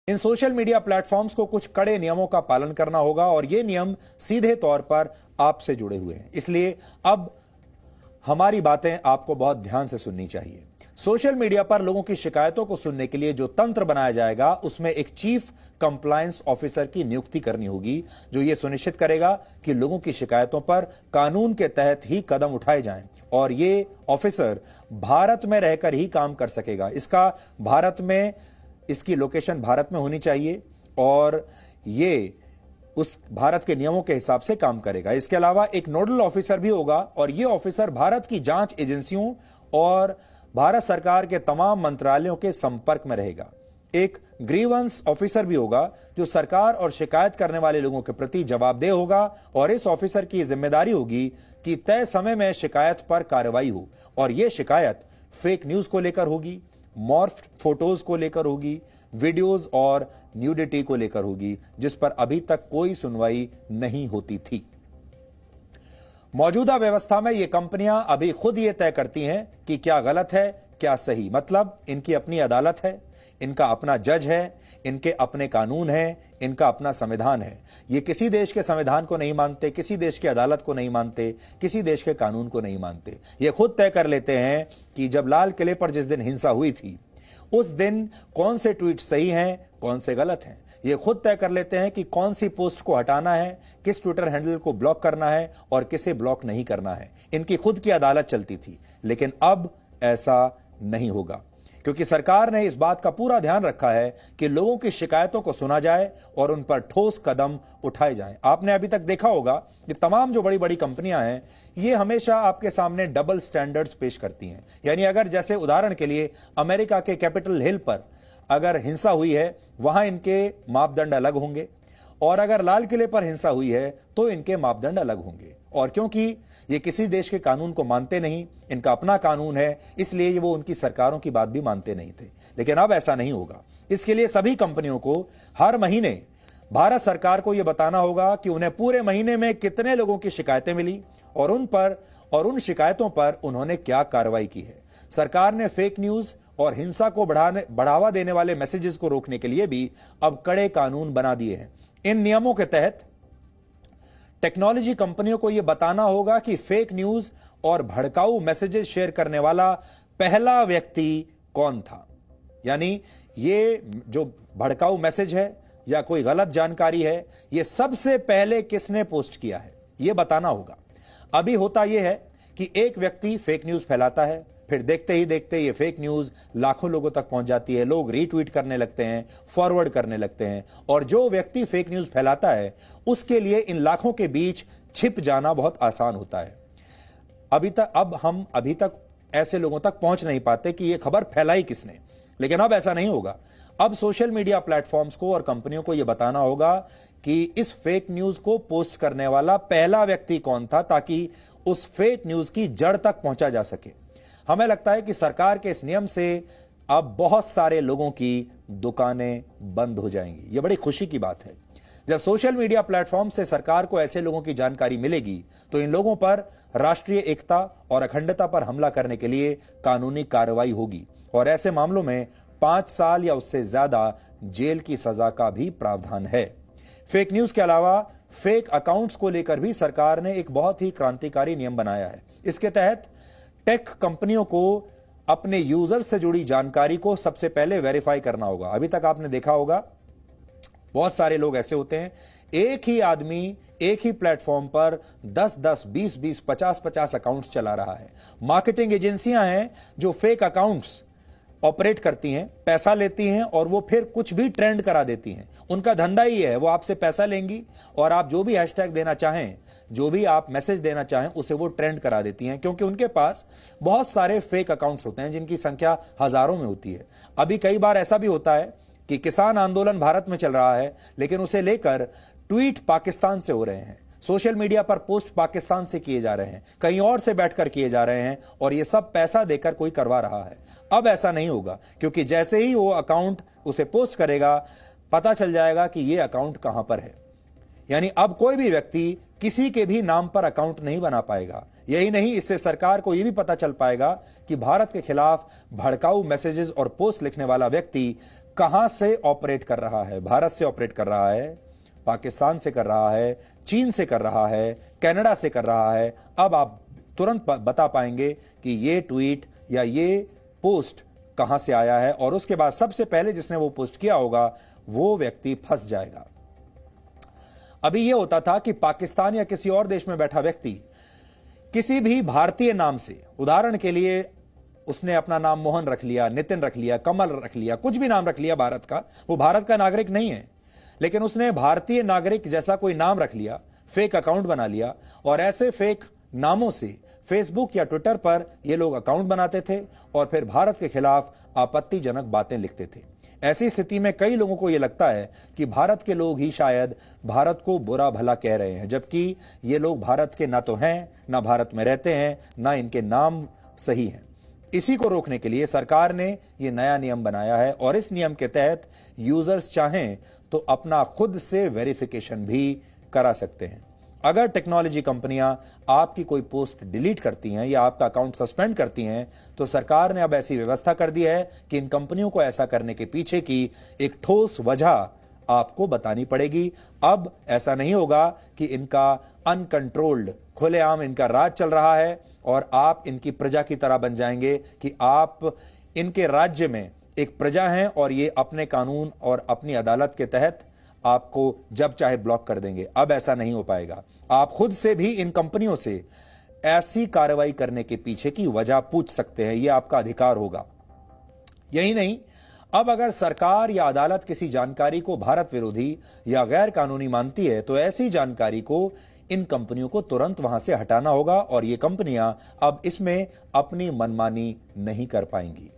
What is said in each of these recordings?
इन social media platforms को कुछ कड़े नियमों का पालन करना होगा और ये नियम सीधे तौर पर आपसे जुड़े हुए हैं। इसलिए अब हमारी बातें आपको बहुत ध्यान से सुननी चाहिए। सोशल मीडिया पर लोगों की शिकायतों को सुनने के लिए जो तंत्र बनाया जाएगा उसमें एक चीफ कंप्लायंस ऑफिसर की नियुक्ति करनी होगी, जो यह सुनिश्चित करेगा कि लोगों की शिकायतों पर कानून के तहत ही कदम उठाए जाएं और ये ऑफिसर भारत में रहकर ही काम कर सकेगा। इसकी लोकेशन भारत में होनी चाहिए और ये उस भारत के नियमों के हिसाब से काम करेगा। इसके अलावा एक नोडल ऑफिसर भी होगा और यह ऑफिसर भारत की जांच एजेंसियों और भारत सरकार के तमाम मंत्रालयों के संपर्क में रहेगा। एक ग्रीवेंस ऑफिसर भी होगा जो सरकार और शिकायत करने वाले लोगों के प्रति जवाबदेह होगा और इस ऑफिसर की जिम्मेदारी होगी कि तय समय में शिकायत पर कार्रवाई हो और यह शिकायत फेक न्यूज को लेकर होगी, मॉर्फ्ड फोटोज को लेकर होगी, वीडियोज और न्यूडिटी को लेकर होगी, जिस पर अभी तक कोई सुनवाई नहीं होती थी। मौजूदा व्यवस्था में ये कंपनियां अभी खुद ये तय करती हैं कि क्या गलत है क्या सही। मतलब इनकी अपनी अदालत है, इनका अपना जज है, इनके अपने कानून है, इनका अपना संविधान है। ये किसी देश के संविधान को नहीं मानते, किसी देश की अदालत को नहीं मानते, किसी देश के कानून को नहीं मानते। ये खुद तय कर लेते हैं कि जब लाल किले पर जिस दिन हिंसा हुई थी उस दिन कौन से ट्वीट सही हैं, कौन से गलत हैं। ये खुद तय कर लेते हैं कि कौन सी पोस्ट को हटाना है, किस ट्विटर हैंडल को ब्लॉक करना है और किसे ब्लॉक नहीं करना है। इनकी खुद की अदालत चलती थी, लेकिन अब ऐसा नहीं होगा क्योंकि सरकार ने इस बात का पूरा ध्यान रखा है कि लोगों की शिकायतों को सुना जाए और उन पर ठोस कदम उठाए जाएं। आपने अभी तक देखा होगा कि तमाम जो बड़ी बड़ी कंपनियां हैं ये हमेशा आपके सामने डबल स्टैंडर्ड्स पेश करती हैं। यानी अगर जैसे उदाहरण के लिए अमेरिका के कैपिटल हिल पर अगर हिंसा हुई है वहां इनके मापदंड अलग होंगे और अगर लाल किले पर हिंसा हुई है तो इनके मापदंड अलग होंगे। और क्योंकि ये किसी देश के कानून को मानते नहीं, इनका अपना कानून है, इसलिए वो उनकी सरकारों की बात भी मानते नहीं थे। लेकिन अब ऐसा नहीं होगा। इसके लिए सभी कंपनियों को हर महीने भारत सरकार को यह बताना होगा कि उन्हें पूरे महीने में कितने लोगों की शिकायतें मिली और उन शिकायतों पर उन्होंने क्या कार्रवाई की है। सरकार ने फेक न्यूज और हिंसा को बढ़ावा देने वाले मैसेजेस को रोकने के लिए भी अब कड़े कानून बना दिए हैं। इन नियमों के तहत टेक्नोलॉजी कंपनियों को यह बताना होगा कि फेक न्यूज और भड़काऊ मैसेजेस शेयर करने वाला पहला व्यक्ति कौन था। यानी ये जो भड़काऊ मैसेज है या कोई गलत जानकारी है, यह सबसे पहले किसने पोस्ट किया है, यह बताना होगा। अभी होता यह है कि एक व्यक्ति फेक न्यूज फैलाता है, फिर देखते ही देखते ये फेक न्यूज लाखों लोगों तक पहुंच जाती है, लोग रीट्वीट करने लगते हैं, फॉरवर्ड करने लगते हैं और जो व्यक्ति फेक न्यूज फैलाता है उसके लिए इन लाखों के बीच छिप जाना बहुत आसान होता है। हम अभी तक ऐसे लोगों तक पहुंच नहीं पाते कि यह खबर फैलाई किसने, लेकिन अब ऐसा नहीं होगा। अब सोशल मीडिया प्लेटफॉर्म्स को और कंपनियों को यह बताना होगा कि इस फेक न्यूज को पोस्ट करने वाला पहला व्यक्ति कौन था, ताकि उस फेक न्यूज की जड़ तक पहुंचा जा सके। हमें लगता है कि सरकार के इस नियम से अब बहुत सारे लोगों की दुकानें बंद हो जाएंगी। यह बड़ी खुशी की बात है। जब सोशल मीडिया प्लेटफॉर्म से सरकार को ऐसे लोगों की जानकारी मिलेगी तो इन लोगों पर राष्ट्रीय एकता और अखंडता पर हमला करने के लिए कानूनी कार्रवाई होगी और ऐसे मामलों में 5 साल या उससे ज्यादा जेल की सजा का भी प्रावधान है। फेक न्यूज के अलावा फेक अकाउंट्स को लेकर भी सरकार ने एक बहुत ही क्रांतिकारी नियम बनाया है। इसके तहत टेक कंपनियों को अपने यूजर से जुड़ी जानकारी को सबसे पहले वेरीफाई करना होगा। अभी तक आपने देखा होगा बहुत सारे लोग ऐसे होते हैं, एक ही आदमी एक ही प्लेटफॉर्म पर 10-10, 20-20, 50-50 अकाउंट्स चला रहा है। मार्केटिंग एजेंसियां हैं जो फेक अकाउंट्स ऑपरेट करती हैं, पैसा लेती हैं और वो फिर कुछ भी ट्रेंड करा देती हैं। उनका धंधा ही है, वो आपसे पैसा लेंगी और आप जो भी हैशटैग देना चाहें, जो भी आप मैसेज देना चाहें, उसे वो ट्रेंड करा देती हैं, क्योंकि उनके पास बहुत सारे फेक अकाउंट्स होते हैं जिनकी संख्या हजारों में होती है। अभी कई बार ऐसा भी होता है कि किसान आंदोलन भारत में चल रहा है, लेकिन उसे लेकर ट्वीट पाकिस्तान से हो रहे हैं, सोशल मीडिया पर पोस्ट पाकिस्तान से किए जा रहे हैं, कहीं और से बैठकर किए जा रहे हैं और यह सब पैसा देकर कोई करवा रहा है। अब ऐसा नहीं होगा, क्योंकि जैसे ही वो अकाउंट उसे पोस्ट करेगा पता चल जाएगा कि यह अकाउंट कहां पर है। यानी अब कोई भी व्यक्ति किसी के भी नाम पर अकाउंट नहीं बना पाएगा। यही नहीं, इससे सरकार को यह भी पता चल पाएगा कि भारत के खिलाफ भड़काऊ मैसेजेस और पोस्ट लिखने वाला व्यक्ति कहां से ऑपरेट कर रहा है? भारत से ऑपरेट कर रहा है, पाकिस्तान से कर रहा है, चीन से कर रहा है, कनाडा से कर रहा है। अब आप तुरंत बता पाएंगे कि ये ट्वीट या ये पोस्ट कहां से आया है, और उसके बाद सबसे पहले जिसने वो पोस्ट किया होगा वो व्यक्ति फंस जाएगा। अभी यह होता था कि पाकिस्तान या किसी और देश में बैठा व्यक्ति किसी भी भारतीय नाम से, उदाहरण के लिए उसने अपना नाम मोहन रख लिया, नितिन रख लिया, कमल रख लिया, कुछ भी नाम रख लिया भारत का, वो भारत का नागरिक नहीं है, लेकिन उसने भारतीय नागरिक जैसा कोई नाम रख लिया, फेक अकाउंट बना लिया, और ऐसे फेक नामों से फेसबुक या ट्विटर पर ये लोग अकाउंट बनाते थे और फिर भारत के खिलाफ आपत्तिजनक बातें लिखते थे। ऐसी स्थिति में कई लोगों को यह लगता है कि भारत के लोग ही शायद भारत को बुरा भला कह रहे हैं, जबकि ये लोग भारत के ना तो हैं, ना भारत में रहते हैं, ना इनके नाम सही हैं। इसी को रोकने के लिए सरकार ने यह नया नियम बनाया है, और इस नियम के तहत यूजर्स चाहें तो अपना खुद से वेरिफिकेशन भी करा सकते हैं। अगर टेक्नोलॉजी कंपनियां आपकी कोई पोस्ट डिलीट करती हैं या आपका अकाउंट सस्पेंड करती हैं, तो सरकार ने अब ऐसी व्यवस्था कर दी है कि इन कंपनियों को ऐसा करने के पीछे की एक ठोस वजह आपको बतानी पड़ेगी। अब ऐसा नहीं होगा कि इनका अनकंट्रोल्ड, खुलेआम इनका राज चल रहा है और आप इनकी प्रजा की तरह बन जाएंगे कि आप इनके राज्य में एक प्रजा हैं और ये अपने कानून और अपनी अदालत के तहत आपको जब चाहे ब्लॉक कर देंगे। अब ऐसा नहीं हो पाएगा। आप खुद से भी इन कंपनियों से ऐसी कार्रवाई करने के पीछे की वजह पूछ सकते हैं, यह आपका अधिकार होगा। यही नहीं, अब अगर सरकार या अदालत किसी जानकारी को भारत विरोधी या गैर कानूनी मानती है, तो ऐसी जानकारी को इन कंपनियों को तुरंत वहां से हटाना होगा, और ये कंपनियां अब इसमें अपनी मनमानी नहीं कर पाएंगी।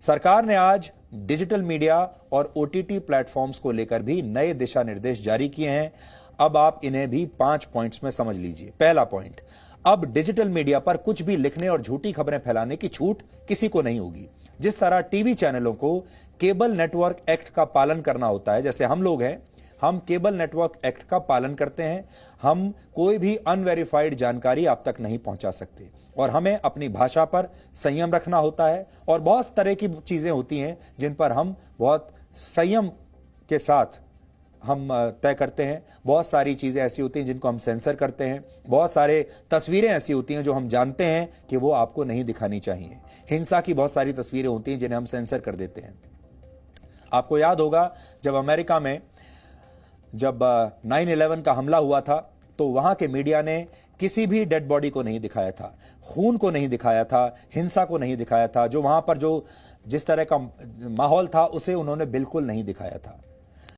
सरकार ने आज डिजिटल मीडिया और ओटीटी प्लेटफॉर्म्स को लेकर भी नए दिशा निर्देश जारी किए हैं। अब आप इन्हें भी 5 पॉइंट्स में समझ लीजिए। पहला पॉइंट, अब डिजिटल मीडिया पर कुछ भी लिखने और झूठी खबरें फैलाने की छूट किसी को नहीं होगी। जिस तरह टीवी चैनलों को केबल नेटवर्क एक्ट का पालन करना होता है, जैसे हम लोग हैं, हम केबल नेटवर्क एक्ट का पालन करते हैं, हम कोई भी अनवेरिफाइड जानकारी आप तक नहीं पहुंचा सकते, और हमें अपनी भाषा पर संयम रखना होता है, और बहुत तरह की चीजें होती हैं जिन पर हम बहुत संयम के साथ हम तय करते हैं। बहुत सारी चीजें ऐसी होती हैं जिनको हम सेंसर करते हैं, बहुत सारे तस्वीरें ऐसी होती हैं जो हम जानते हैं कि वो आपको नहीं दिखानी चाहिए। हिंसा की बहुत सारी तस्वीरें होती हैं जिन्हें हम सेंसर कर देते हैं। आपको याद होगा जब अमेरिका में जब 9/11 का हमला हुआ था, तो वहां के मीडिया ने किसी भी डेड बॉडी को नहीं दिखाया था, खून को नहीं दिखाया था, हिंसा को नहीं दिखाया था। जो वहां पर जिस तरह का माहौल था उसे उन्होंने बिल्कुल नहीं दिखाया था।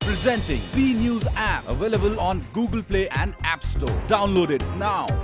Presenting B News app, available on Google Play and App Store. Download it now.